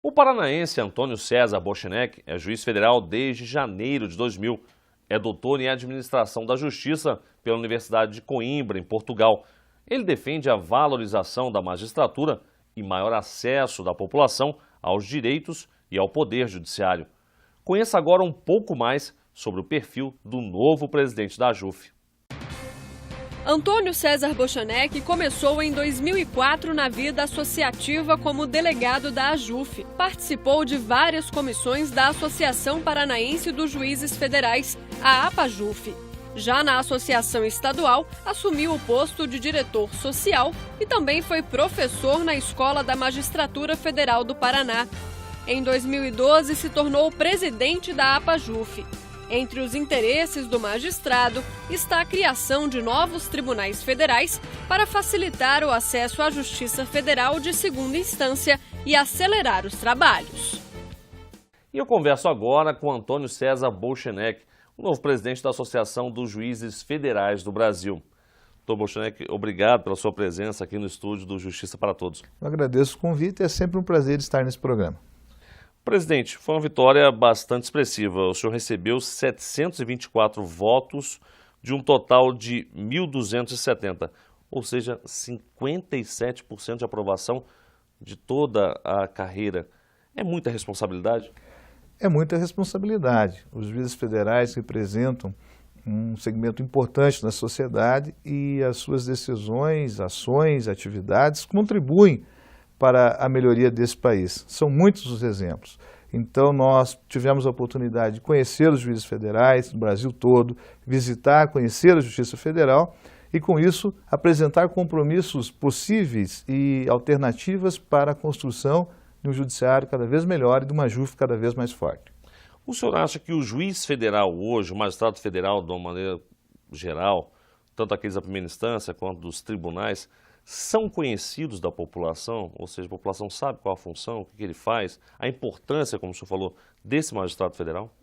O paranaense Antônio César Bochenek é juiz federal desde janeiro de 2000. É doutor em administração da justiça pela Universidade de Coimbra, em Portugal. Ele defende a valorização da magistratura e maior acesso da população aos direitos e ao poder judiciário. Conheça agora um pouco mais sobre o perfil do novo presidente da AJUF. Antônio César Bochenek começou em 2004 na vida associativa como delegado da AJUF. Participou de várias comissões da Associação Paranaense dos Juízes Federais, a APAJUF. Já na Associação Estadual, assumiu o posto de diretor social e também foi professor na Escola da Magistratura Federal do Paraná. Em 2012, se tornou presidente da APAJUF. Entre os interesses do magistrado está a criação de novos tribunais federais para facilitar o acesso à Justiça Federal de segunda instância e acelerar os trabalhos. E eu converso agora com Antônio César Bochenek, o novo presidente da Associação dos Juízes Federais do Brasil. Doutor Bochenek, obrigado pela sua presença aqui no estúdio do Justiça para Todos. Eu agradeço o convite, é sempre um prazer estar nesse programa. Presidente, foi uma vitória bastante expressiva. O senhor recebeu 724 votos de um total de 1.270, ou seja, 57% de aprovação de toda a carreira. É muita responsabilidade? É muita responsabilidade. Os juízes federais representam um segmento importante na sociedade e as suas decisões, ações, atividades contribuem para a melhoria desse país. São muitos os exemplos. Então nós tivemos a oportunidade de conhecer os juízes federais do Brasil todo, visitar, conhecer a Justiça Federal e com isso apresentar compromissos possíveis e alternativas para a construção de um judiciário cada vez melhor e de uma AJUF cada vez mais forte. O senhor acha que o juiz federal hoje, o magistrado federal de uma maneira geral, tanto aqueles da primeira instância quanto dos tribunais, são conhecidos da população, ou seja, a população sabe qual a função, o que ele faz, a importância, como o senhor falou, desse magistrado federal?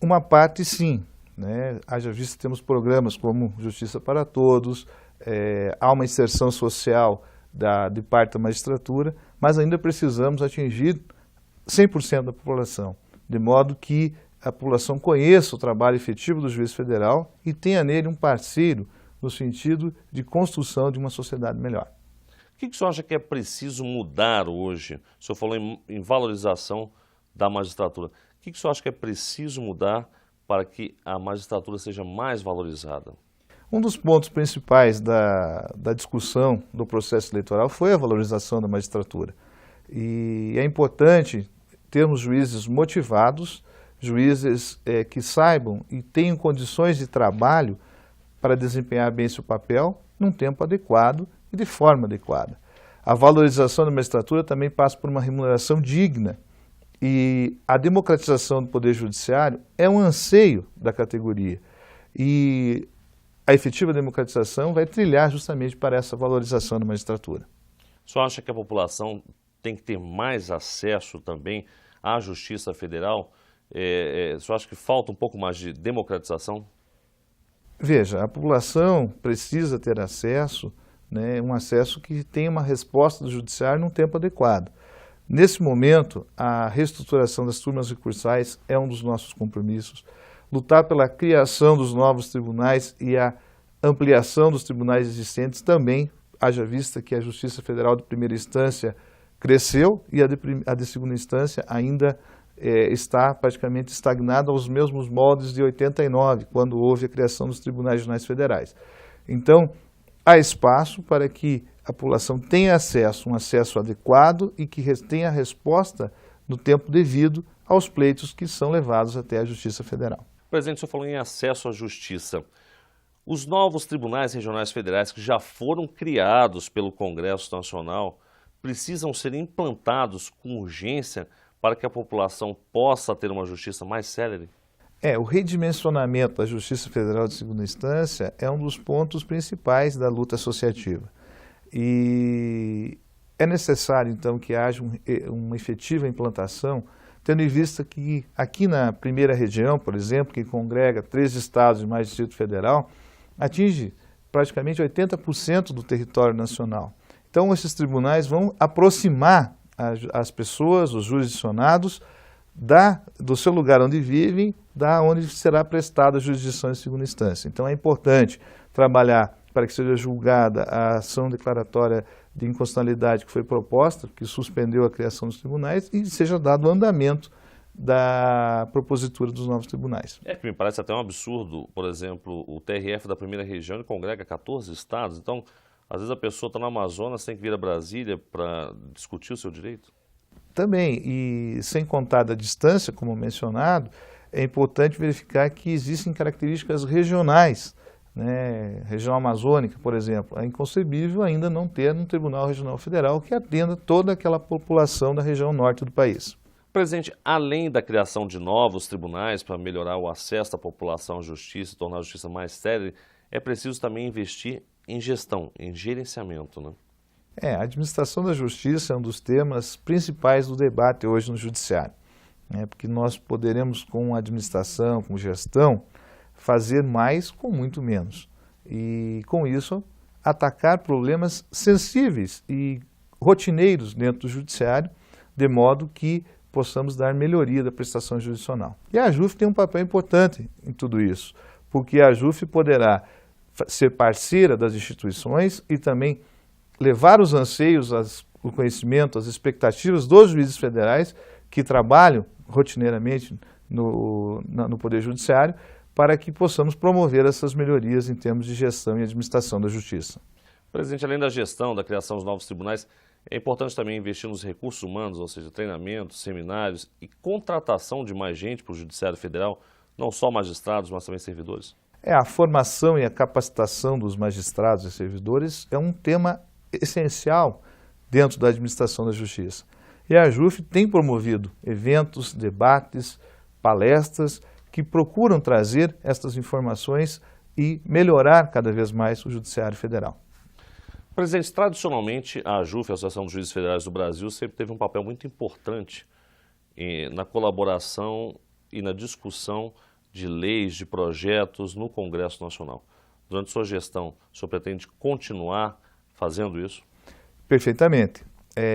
Uma parte sim, né? Haja visto que temos programas como Justiça para Todos, há uma inserção social de parte da magistratura, mas ainda precisamos atingir 100% da população, de modo que a população conheça o trabalho efetivo do juiz federal e tenha nele um parceiro no sentido de construção de uma sociedade melhor. O que o senhor acha que é preciso mudar hoje? O senhor falou em valorização da magistratura. O que o senhor acha que é preciso mudar para que a magistratura seja mais valorizada? Um dos pontos principais da discussão do processo eleitoral foi a valorização da magistratura. E é importante termos juízes motivados, juízes que saibam e tenham condições de trabalho para desempenhar bem seu papel num tempo adequado e de forma adequada. A valorização da magistratura também passa por uma remuneração digna e a democratização do Poder Judiciário é um anseio da categoria e a efetiva democratização vai trilhar justamente para essa valorização da magistratura. O senhor acha que a população tem que ter mais acesso também à Justiça Federal? O senhor acha que falta um pouco mais de democratização? Veja, a população precisa ter acesso, né, um acesso que tenha uma resposta do judiciário num tempo adequado. Nesse momento, a reestruturação das turmas recursais é um dos nossos compromissos. Lutar pela criação dos novos tribunais e a ampliação dos tribunais existentes também, haja vista que a Justiça Federal de primeira instância cresceu e a de segunda instância ainda está praticamente estagnada aos mesmos moldes de 89, quando houve a criação dos tribunais regionais federais. Então, há espaço para que a população tenha acesso, um acesso adequado e que tenha resposta no tempo devido aos pleitos que são levados até a Justiça Federal. Presidente, o senhor falou em acesso à justiça. Os novos tribunais regionais federais que já foram criados pelo Congresso Nacional precisam ser implantados com urgência para que a população possa ter uma justiça mais célere? O redimensionamento da Justiça Federal de segunda instância é um dos pontos principais da luta associativa. E é necessário, então, que haja uma efetiva implantação, tendo em vista que aqui na primeira região, por exemplo, que congrega 3 estados e mais Distrito Federal, atinge praticamente 80% do território nacional. Então, esses tribunais vão aproximar as pessoas, os jurisdicionados, do seu lugar onde vivem, da onde será prestada a jurisdição em segunda instância. Então é importante trabalhar para que seja julgada a ação declaratória de inconstitucionalidade que foi proposta, que suspendeu a criação dos tribunais, e seja dado andamento da propositura dos novos tribunais. É que me parece até um absurdo, por exemplo, o TRF da primeira região congrega 14 estados, então às vezes a pessoa está no Amazonas, tem que vir a Brasília para discutir o seu direito? Também, e sem contar da distância, como mencionado, é importante verificar que existem características regionais, né? Região amazônica, por exemplo, é inconcebível ainda não ter um Tribunal Regional Federal que atenda toda aquela população da região norte do país. Presidente, além da criação de novos tribunais para melhorar o acesso da população à justiça e tornar a justiça mais célere, é preciso também investir em gestão, em gerenciamento, né? A administração da justiça é um dos temas principais do debate hoje no judiciário, né? Porque nós poderemos, com administração, com gestão, fazer mais com muito menos. E, com isso, atacar problemas sensíveis e rotineiros dentro do judiciário, de modo que possamos dar melhoria da prestação jurisdicional. E a AJUF tem um papel importante em tudo isso, porque a AJUF poderá ser parceira das instituições e também levar os anseios, o conhecimento, as expectativas dos juízes federais que trabalham rotineiramente no Poder Judiciário, para que possamos promover essas melhorias em termos de gestão e administração da justiça. Presidente, além da gestão, da criação dos novos tribunais, é importante também investir nos recursos humanos, ou seja, treinamentos, seminários e contratação de mais gente para o Judiciário Federal, não só magistrados, mas também servidores? A formação e a capacitação dos magistrados e servidores é um tema essencial dentro da administração da justiça. E a AJUF tem promovido eventos, debates, palestras que procuram trazer estas informações e melhorar cada vez mais o Judiciário Federal. Presidente, tradicionalmente a AJUF, a Associação dos Juízes Federais do Brasil, sempre teve um papel muito importante na colaboração e na discussão de leis, de projetos no Congresso Nacional. Durante sua gestão, o senhor pretende continuar fazendo isso? Perfeitamente.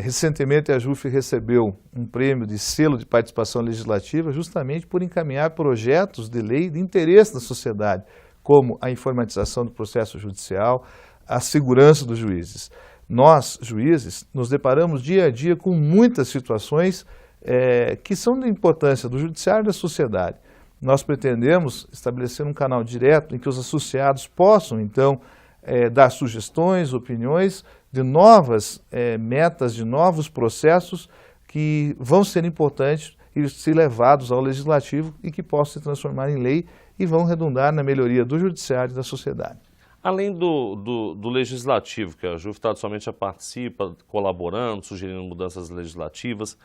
Recentemente a AJUF recebeu um prêmio de selo de participação legislativa justamente por encaminhar projetos de lei de interesse da sociedade, como a informatização do processo judicial, a segurança dos juízes. Nós, juízes, nos deparamos dia a dia com muitas situações que são de importância do judiciário e da sociedade. Nós pretendemos estabelecer um canal direto em que os associados possam, então, dar sugestões, opiniões de novas metas, de novos processos que vão ser importantes e ser levados ao legislativo e que possam se transformar em lei e vão redundar na melhoria do judiciário e da sociedade. Além do legislativo, que a AJUF tradicionalmente já participa, colaborando, sugerindo mudanças legislativas,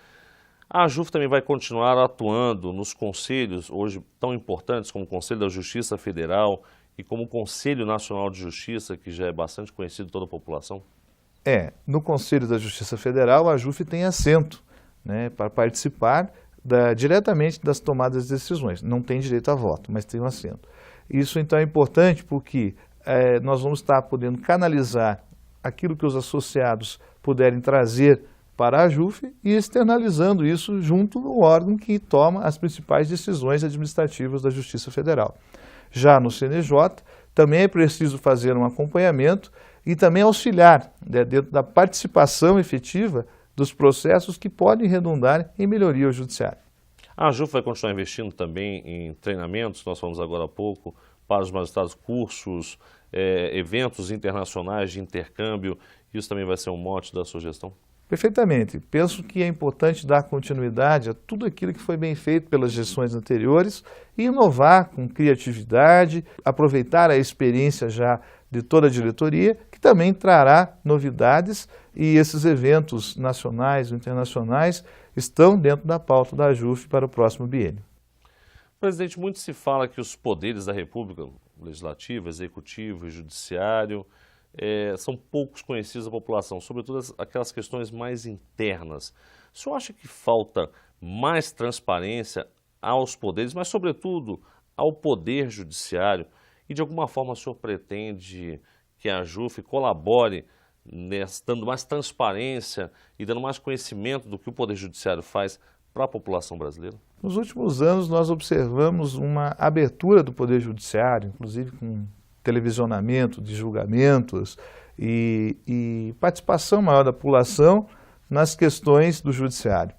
a AJUF também vai continuar atuando nos conselhos, hoje tão importantes como o Conselho da Justiça Federal e como o Conselho Nacional de Justiça, que já é bastante conhecido de toda a população? No Conselho da Justiça Federal, a AJUF tem assento, né, para participar diretamente das tomadas de decisões. Não tem direito a voto, mas tem um assento. Isso, então, é importante porque nós vamos estar podendo canalizar aquilo que os associados puderem trazer para a AJUF e externalizando isso junto ao órgão que toma as principais decisões administrativas da Justiça Federal. Já no CNJ, também é preciso fazer um acompanhamento e também auxiliar dentro da participação efetiva dos processos que podem redundar em melhoria ao judiciário. A AJUF vai continuar investindo também em treinamentos, nós falamos agora há pouco, para os magistrados, cursos, eventos internacionais de intercâmbio, isso também vai ser um mote da sua gestão? Perfeitamente. Penso que é importante dar continuidade a tudo aquilo que foi bem feito pelas gestões anteriores e inovar com criatividade, aproveitar a experiência já de toda a diretoria, que também trará novidades e esses eventos nacionais e internacionais estão dentro da pauta da AJUF para o próximo biênio. Presidente, muito se fala que os poderes da República, legislativo, executivo e judiciário, são poucos conhecidos da população, sobretudo aquelas questões mais internas. O senhor acha que falta mais transparência aos poderes, mas sobretudo ao poder judiciário? E de alguma forma o senhor pretende que a AJUF colabore dando mais transparência e dando mais conhecimento do que o Poder Judiciário faz para a população brasileira? Nos últimos anos, nós observamos uma abertura do Poder Judiciário, inclusive com televisionamento de julgamentos e participação maior da população nas questões do Judiciário.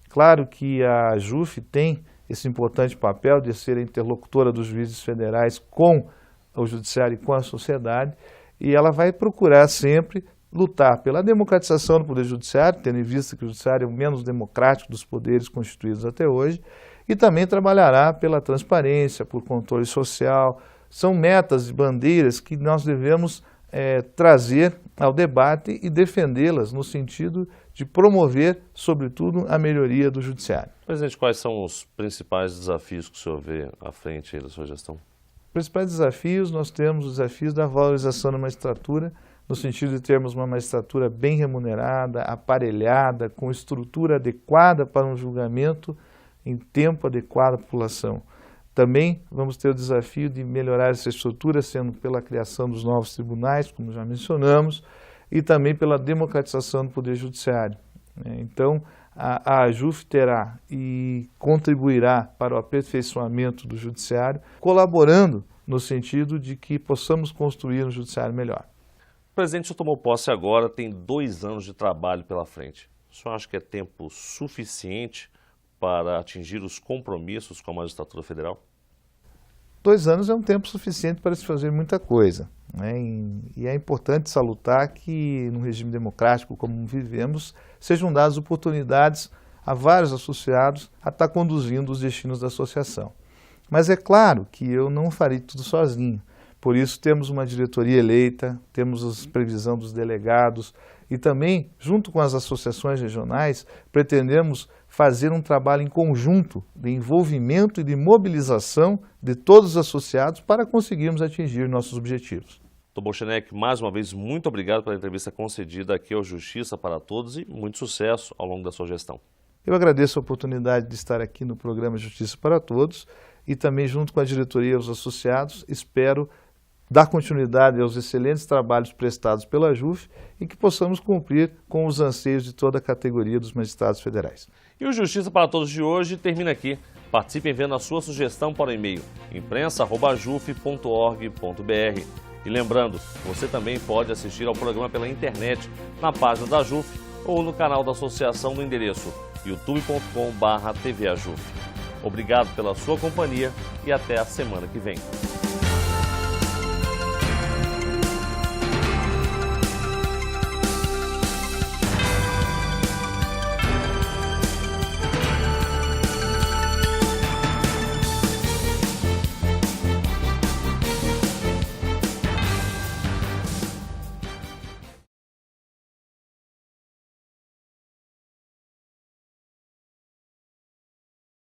Claro que a JUF tem esse importante papel de ser a interlocutora dos juízes federais com o Judiciário e com a sociedade, e ela vai procurar sempre lutar pela democratização do Poder Judiciário, tendo em vista que o Judiciário é o menos democrático dos poderes constituídos até hoje, e também trabalhará pela transparência, por controle social. São metas e bandeiras que nós devemos trazer ao debate e defendê-las no sentido de promover, sobretudo, a melhoria do Judiciário. Presidente, quais são os principais desafios que o senhor vê à frente da sua gestão? Os principais desafios, nós temos os desafios da valorização da magistratura, no sentido de termos uma magistratura bem remunerada, aparelhada, com estrutura adequada para um julgamento em tempo adequado à população. Também vamos ter o desafio de melhorar essa estrutura, sendo pela criação dos novos tribunais, como já mencionamos, e também pela democratização do Poder Judiciário. Então, a JUF terá e contribuirá para o aperfeiçoamento do Judiciário, colaborando no sentido de que possamos construir um Judiciário melhor. O presidente, o senhor tomou posse agora, tem 2 anos de trabalho pela frente. O senhor acha que é tempo suficiente para atingir os compromissos com a magistratura federal? 2 anos é um tempo suficiente para se fazer muita coisa, né? E é importante salutar que, num regime democrático como vivemos, sejam dadas oportunidades a vários associados a estar conduzindo os destinos da associação. Mas é claro que eu não farei tudo sozinho. Por isso temos uma diretoria eleita, temos a previsão dos delegados e também, junto com as associações regionais, pretendemos fazer um trabalho em conjunto de envolvimento e de mobilização de todos os associados para conseguirmos atingir nossos objetivos. Dr. Bochenek, mais uma vez, muito obrigado pela entrevista concedida aqui ao Justiça para Todos e muito sucesso ao longo da sua gestão. Eu agradeço a oportunidade de estar aqui no programa Justiça para Todos e também, junto com a diretoria e os associados, espero dar continuidade aos excelentes trabalhos prestados pela JUF e que possamos cumprir com os anseios de toda a categoria dos magistrados federais. E o Justiça para Todos de hoje termina aqui. Participe enviando a sua sugestão para o e-mail imprensa@juf.org.br. E lembrando, você também pode assistir ao programa pela internet, na página da JUF ou no canal da associação no endereço youtube.com/tvajuf. Obrigado pela sua companhia e até a semana que vem.